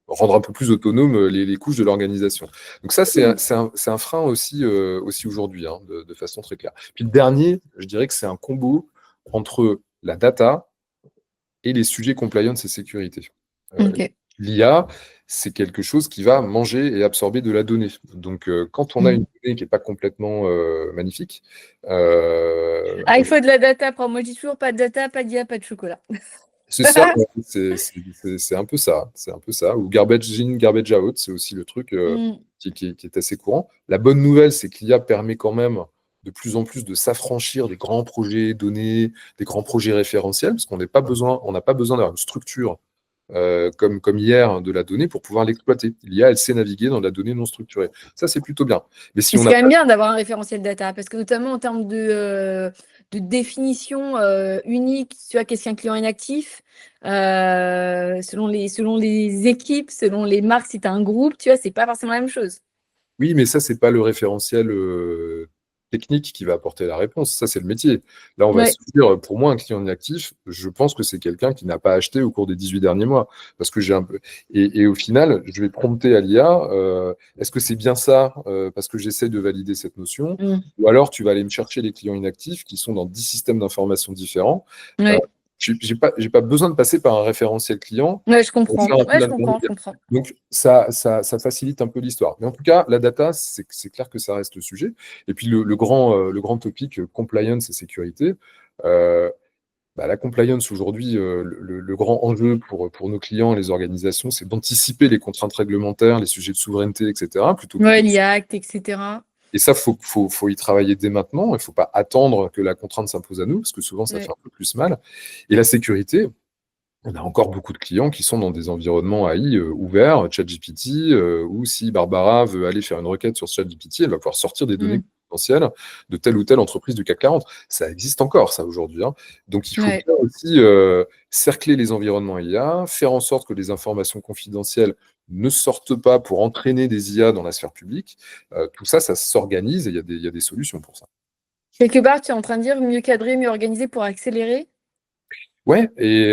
rendre un peu plus autonome les couches de l'organisation. Donc ça, c'est un frein aussi aujourd'hui, hein, de façon très claire. Puis le dernier, je dirais que c'est un combo entre la data et les sujets compliance et sécurité. Ok. L'IA, c'est quelque chose qui va manger et absorber de la donnée. Donc, quand on a une Mm. donnée qui n'est pas complètement magnifique, Ah, il faut de la data. Moi, je dis toujours pas de data, pas d'IA, pas de chocolat. c'est ça, c'est un peu ça. C'est un peu ça. Ou garbage in, garbage out, c'est aussi le truc Mm. qui est assez courant. La bonne nouvelle, c'est que l'IA permet quand même de plus en plus de s'affranchir des grands projets donnés, des grands projets référentiels, parce qu'on n'a pas besoin d'avoir une structure comme hier, hein, de la donnée pour pouvoir l'exploiter. L'IA, elle sait naviguer dans la donnée non structurée. Ça, c'est plutôt bien. Mais si Et on c'est n'a quand même pas... bien d'avoir un référentiel data, parce que notamment en termes de définition unique, tu vois, qu'est-ce qu'un client inactif, selon les équipes, selon les marques, si tu as un groupe, tu vois, c'est pas forcément la même chose. Oui, mais ça, c'est pas le référentiel technique qui va apporter la réponse. Ça, c'est le métier. Là, on va se Ouais, dire, pour moi, un client inactif, je pense que c'est quelqu'un qui n'a pas acheté au cours des 18 derniers mois. Parce que j'ai un peu... Et au final, je vais prompter à l'IA, est-ce que c'est bien ça, parce que j'essaie de valider cette notion? mm. Ou alors, tu vas aller me chercher les clients inactifs qui sont dans 10 systèmes d'information différents. Euh, Ouais, j'ai pas besoin de passer par un référentiel client ouais, je pour comprends. faire un peu Ouais, je comprends, je l'intermédiaire. comprends. Donc, ça facilite un peu l'histoire. Mais en tout cas, la data, c'est clair que ça reste le sujet. Et puis, le grand topic, compliance et sécurité. Euh, la compliance aujourd'hui, le grand enjeu pour nos clients et les organisations, c'est d'anticiper les contraintes réglementaires, les sujets de souveraineté, etc., plutôt que Ouais, de... l'IACT, etc. Et ça, faut y travailler dès maintenant. Il ne faut pas attendre que la contrainte s'impose à nous, parce que souvent, ça fait Ouais. un peu plus mal. Et la sécurité, on a encore beaucoup de clients qui sont dans des environnements AI ouverts, ChatGPT, ou si Barbara veut aller faire une requête sur ChatGPT, elle va pouvoir sortir des données Mm. confidentielles de telle ou telle entreprise du CAC 40. Ça existe encore, ça, aujourd'hui, hein. Donc, il faut Ouais. bien aussi cercler les environnements IA, faire en sorte que les informations confidentielles ne sortent pas pour entraîner des IA dans la sphère publique. Tout ça, ça s'organise et il y a des solutions pour ça. Quelque part, tu es en train de dire mieux cadrer, mieux organiser pour accélérer. Ouais, et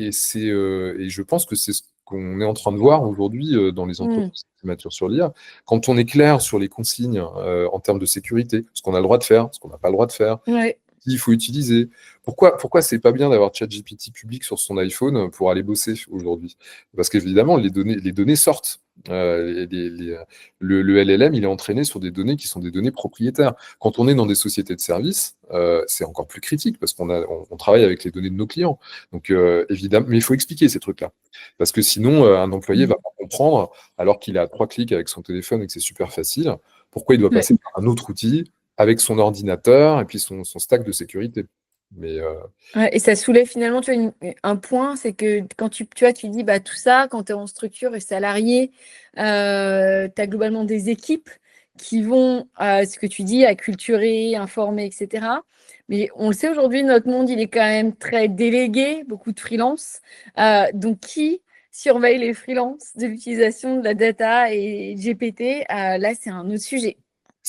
je pense que c'est ce qu'on est en train de voir aujourd'hui dans les Mm. entreprises qui maturent sur l'IA. Quand on est clair sur les consignes en termes de sécurité, ce qu'on a le droit de faire, ce qu'on n'a pas le droit de faire, Ouais. qu'il faut utiliser. Pourquoi c'est pas bien d'avoir ChatGPT public sur son iPhone pour aller bosser aujourd'hui? Parce qu'évidemment, les données sortent. Le LLM, il est entraîné sur des données qui sont des données propriétaires. Quand on est dans des sociétés de services, c'est encore plus critique parce on travaille avec les données de nos clients. Donc, évidemment, mais il faut expliquer ces trucs-là. Parce que sinon, un employé Mm. va pas comprendre, alors qu'il a 3 clics avec son téléphone et que c'est super facile, pourquoi il doit Ouais. passer par un autre outil avec son ordinateur et puis son stack de sécurité. Mais Ouais, et ça soulève finalement, tu vois, un point, c'est que quand tu vois, tu dis bah, tout ça, quand tu es en structure et salarié, tu as globalement des équipes qui vont, ce que tu dis, acculturer, informer, etc. Mais on le sait aujourd'hui, notre monde, il est quand même très délégué, beaucoup de freelance. Donc, qui surveille les freelances de l'utilisation de la data et GPT? Là, c'est un autre sujet.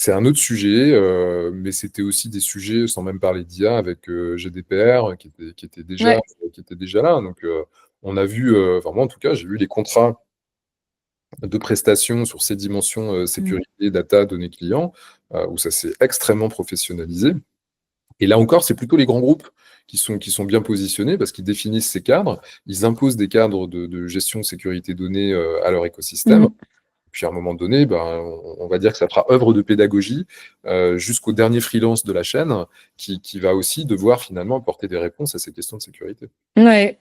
c'est un autre sujet, mais c'était aussi des sujets, sans même parler d'IA, avec GDPR Ouais. qui était déjà là. Donc, on a vu, enfin moi en tout cas, j'ai vu les contrats de prestations sur ces dimensions Mm. sécurité, data, données clients, où ça s'est extrêmement professionnalisé. Et là encore, c'est plutôt les grands groupes qui sont bien positionnés parce qu'ils définissent ces cadres, ils imposent des cadres de gestion de sécurité données à leur écosystème. Mm. Puis à un moment donné, ben, on va dire que ça fera œuvre de pédagogie jusqu'au dernier freelance de la chaîne qui va aussi devoir finalement apporter des réponses à ces questions de sécurité. Ouais.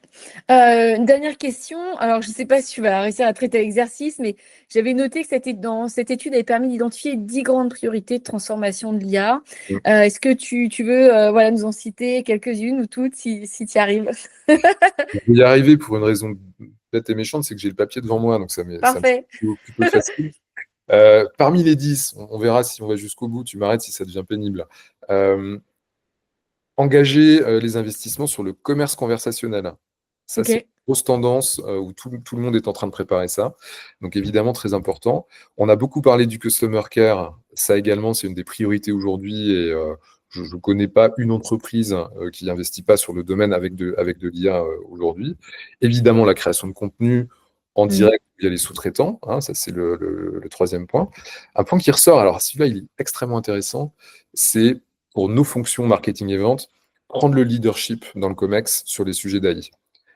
Une dernière question. Alors, je ne sais pas si tu vas réussir à traiter l'exercice, mais j'avais noté que dans cette étude avait permis d'identifier 10 grandes priorités de transformation de l'IA. Mm. Est-ce que tu veux voilà, nous en citer quelques-unes ou toutes si tu y arrives? Je vais y arriver pour une raison bête et méchante, c'est que j'ai le papier devant moi, donc ça me Parfait. plutôt facile. Parmi les 10, on verra si on va jusqu'au bout, tu m'arrêtes si ça devient pénible. Euh, Engager les investissements sur le commerce conversationnel. Ça, c'est une Ok. grosse tendance où tout le monde est en train de préparer ça. Donc, évidemment, très important. On a beaucoup parlé du customer care. Ça également, c'est une des priorités aujourd'hui. Et je ne connais pas une entreprise qui n'investit pas sur le domaine avec de l'IA aujourd'hui. Évidemment, la création de contenu en Mm. direct via les sous-traitants. Hein, ça, c'est le troisième point. Un point qui ressort, alors celui-là, il est extrêmement intéressant, c'est pour nos fonctions marketing et vente, prendre le leadership dans le COMEX sur les sujets d'AI.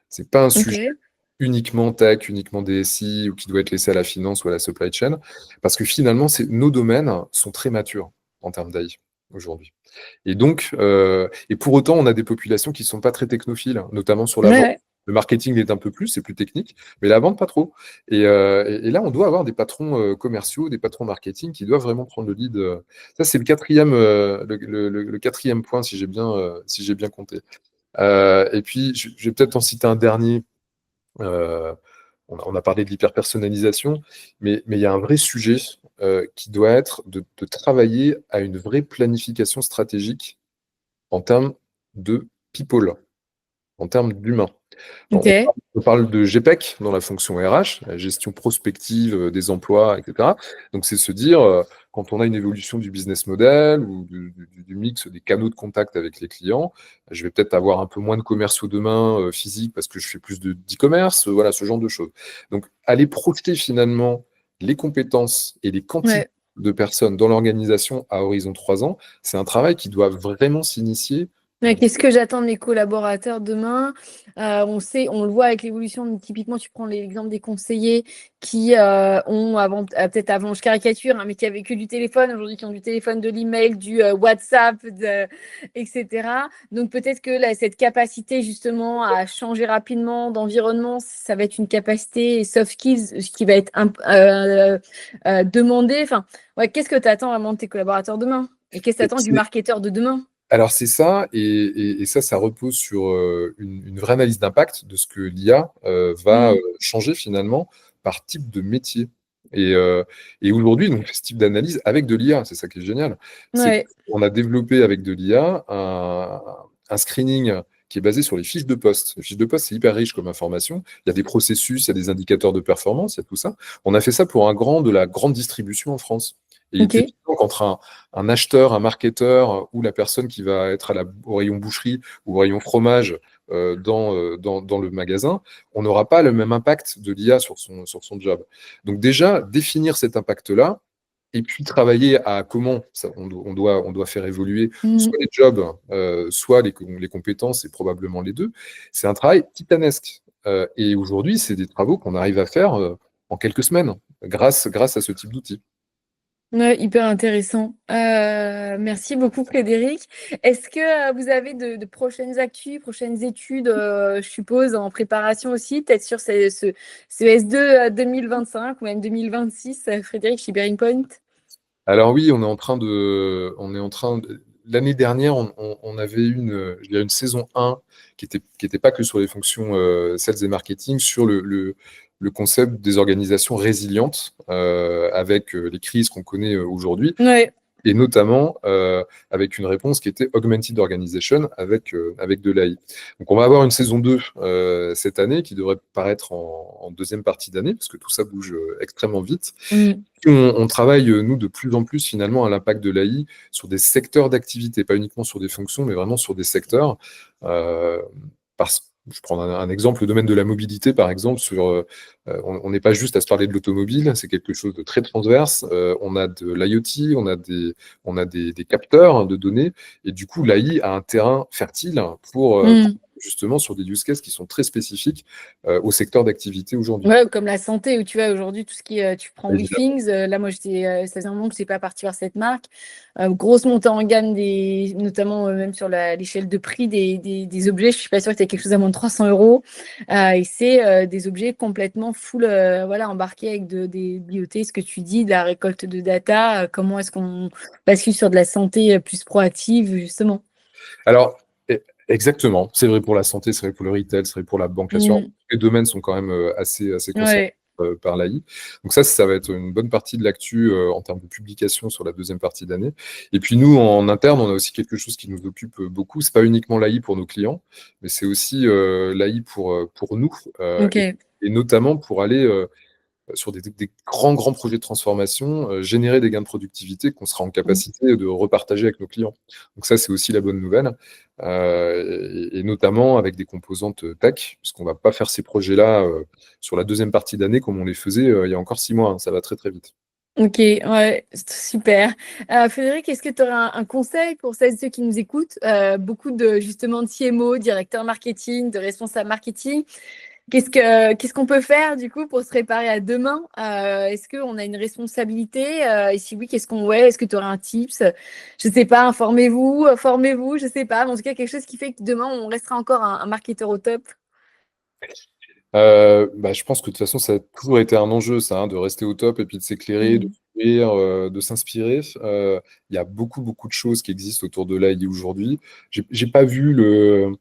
C'est pas un sujet Ok. uniquement tech, uniquement DSI ou qui doit être laissé à la finance ou à la supply chain, parce que finalement, nos domaines sont très matures en termes d'AI aujourd'hui. Et donc, et pour autant, on a des populations qui ne sont pas très technophiles, hein, notamment sur la Ouais, vente. ouais. Le marketing l'est un peu plus, c'est plus technique, mais la vente, pas trop. Et là, on doit avoir des patrons commerciaux, des patrons marketing qui doivent vraiment prendre le lead. Ça, c'est le quatrième, le quatrième point, si j'ai bien compté. Et puis, je vais peut-être en citer un dernier. Euh, on a parlé de l'hyper-personnalisation, mais il y a un vrai sujet qui doit être de travailler à une vraie planification stratégique en termes de people, en termes d'humains. Ok. On parle de GPEC dans la fonction RH, la gestion prospective des emplois, etc. Donc, c'est se dire, quand on a une évolution du business model ou du mix des canaux de contact avec les clients, je vais peut-être avoir un peu moins de commerciaux demain physiques parce que je fais plus d'e-commerce, voilà, ce genre de choses. Donc, aller projeter finalement les compétences et les quantités Ouais. de personnes dans l'organisation à horizon 3 ans, c'est un travail qui doit vraiment s'initier. Ouais, qu'est-ce que j'attends de mes collaborateurs demain? On sait, on le voit avec l'évolution. Typiquement, tu prends l'exemple des conseillers qui ont avant, peut-être avant, je caricature, hein, mais qui avaient que du téléphone, aujourd'hui qui ont du téléphone, de l'email, du WhatsApp, etc. Donc peut-être que là, cette capacité justement à changer rapidement d'environnement, ça va être une capacité et soft skills qui va être demandée. Enfin, ouais, qu'est-ce que tu attends vraiment de tes collaborateurs demain? Et qu'est-ce que tu attends du marketeur de demain? Alors c'est ça, et ça repose sur une vraie analyse d'impact de ce que l'IA va Mm. changer finalement par type de métier. Et, euh, et aujourd'hui, donc, ce type d'analyse avec de l'IA, c'est ça qui est génial, c'est Ouais. qu'on a développé avec de l'IA un screening qui est basé sur les fiches de poste. Les fiches de poste, c'est hyper riche comme information. Il y a des processus, il y a des indicateurs de performance, il y a tout ça. On a fait ça pour un grand de la grande distribution en France. Et il Ok. était évident qu'entre un acheteur, un marketeur ou la personne qui va être au rayon boucherie ou au rayon fromage dans le magasin, on n'aura pas le même impact de l'IA sur son job. Donc déjà, définir cet impact-là, et puis travailler à comment on doit faire évoluer Mm. soit les jobs, soit les compétences, et probablement les deux. C'est un travail titanesque. Et aujourd'hui, c'est des travaux qu'on arrive à faire en quelques semaines, grâce à ce type d'outils. Ouais, hyper intéressant. Merci beaucoup, Frédéric. Est-ce que vous avez de prochaines actus, prochaines études, je suppose, en préparation aussi, peut-être sur ce S2 2025 ou même 2026, Frédéric, chez Bearing Point? Alors oui, l'année dernière, on avait je dirais une saison 1 qui était pas que sur les fonctions sales et marketing, sur le concept des organisations résilientes avec les crises qu'on connaît aujourd'hui, Ouais. et notamment avec une réponse qui était Augmented Organization avec de l'AI. Donc on va avoir une saison 2 cette année qui devrait paraître en deuxième partie d'année, parce que tout ça bouge extrêmement vite. Mm. On travaille, nous, de plus en plus finalement à l'impact de l'AI sur des secteurs d'activité, pas uniquement sur des fonctions, mais vraiment sur des secteurs. Euh, je prends un exemple, le domaine de la mobilité, par exemple, on n'est pas juste à se parler de l'automobile, c'est quelque chose de très transverse. On a de l'IoT, on a des capteurs de données, et du coup, l'AI a un terrain fertile pour Mm. justement sur des use cases qui sont très spécifiques au secteur d'activité aujourd'hui. Ouais, comme la santé, où tu vois aujourd'hui tout ce qui est, tu prends Évidemment. WeThings, là moi j'étais, ça faisait un moment que je n'étais pas partie voir cette marque. Grosse montée en gamme, notamment même sur l'échelle de prix des objets. Je suis pas sûre que tu aies quelque chose à moins de 300 euros. Et c'est des objets complètement full, voilà, embarqués avec des IoT, ce que tu dis, de la récolte de data. Comment est-ce qu'on bascule sur de la santé plus proactive, justement. Alors, exactement, c'est vrai pour la santé, c'est vrai pour le retail, c'est vrai pour la banque, l'assurance. Mm. Les domaines sont quand même assez connectés. Ouais. par l'AI. Donc ça va être une bonne partie de l'actu en termes de publication sur la deuxième partie d'année. Et puis nous, en interne, on a aussi quelque chose qui nous occupe beaucoup. C'est pas uniquement l'AI pour nos clients, mais c'est aussi l'AI pour nous, Ok. et notamment pour aller sur des grands projets de transformation, générer des gains de productivité qu'on sera en capacité de repartager avec nos clients. Donc ça, c'est aussi la bonne nouvelle, et notamment avec des composantes tech, puisqu'on ne va pas faire ces projets-là sur la deuxième partie d'année comme on les faisait il y a encore 6 mois. Hein. Ça va très très vite. Ok, ouais, super. Frédéric, est-ce que tu aurais un conseil pour celles et ceux qui nous écoutent? Beaucoup de justement de CMO, directeurs marketing, de responsables marketing. Qu'est-ce qu'on peut faire du coup pour se préparer à demain? Est-ce qu'on a une responsabilité? Et si oui, est-ce que tu aurais un tips? Je sais pas, informez-vous, formez-vous, je sais pas. Mais en tout cas, quelque chose qui fait que demain, on restera encore un marketeur au top. Je pense que de toute façon, ça a toujours été un enjeu, ça, hein, de rester au top et puis de s'éclairer, de Mm. s'ouvrir, de s'inspirer. Il y a beaucoup de choses qui existent autour de l'AI aujourd'hui. J'ai pas vu le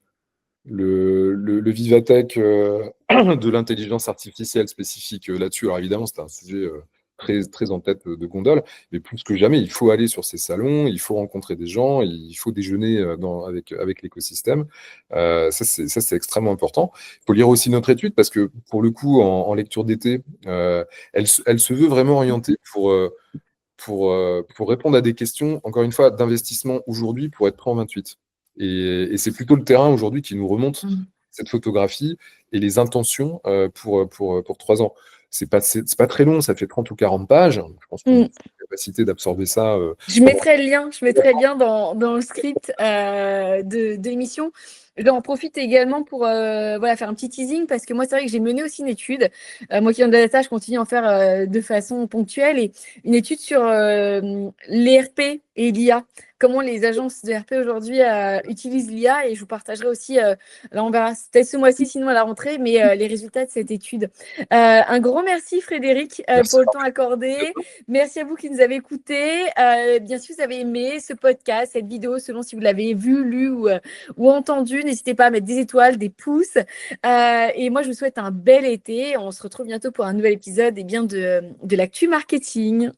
Vivatech de l'intelligence artificielle spécifique là-dessus. Alors évidemment, c'est un sujet très en tête de gondole, mais plus que jamais, il faut aller sur ces salons, il faut rencontrer des gens, il faut déjeuner avec l'écosystème. Ça, c'est extrêmement important. Il faut lire aussi notre étude parce que pour le coup, en lecture d'été, elle se veut vraiment orientée pour répondre à des questions, encore une fois, d'investissement aujourd'hui pour être prêt en 28. Et c'est plutôt le terrain aujourd'hui qui nous remonte Mm. cette photographie et les intentions pour 3 ans. C'est pas très long, ça fait 30 ou 40 pages. Je pense qu'on a Mm. la capacité d'absorber ça pendant. Je mettrai le lien dans le script de l'émission. J'en profite également pour voilà, faire un petit teasing parce que moi, c'est vrai que j'ai mené aussi une étude. Moi qui viens de la data, je continue à en faire de façon ponctuelle et une étude sur l'ERP et l'IA. Comment les agences de RP aujourd'hui utilisent l'IA et je vous partagerai aussi, là on verra peut-être ce mois-ci, sinon à la rentrée, mais les résultats de cette étude. Un grand merci Frédéric Merci. pour le temps accordé. Merci à vous qui nous avez écoutés. Bien sûr, vous avez aimé ce podcast, cette vidéo, selon si vous l'avez vu, lu ou entendu. N'hésitez pas à mettre des étoiles, des pouces. Et moi, je vous souhaite un bel été. On se retrouve bientôt pour un nouvel épisode et bien de l'actu marketing.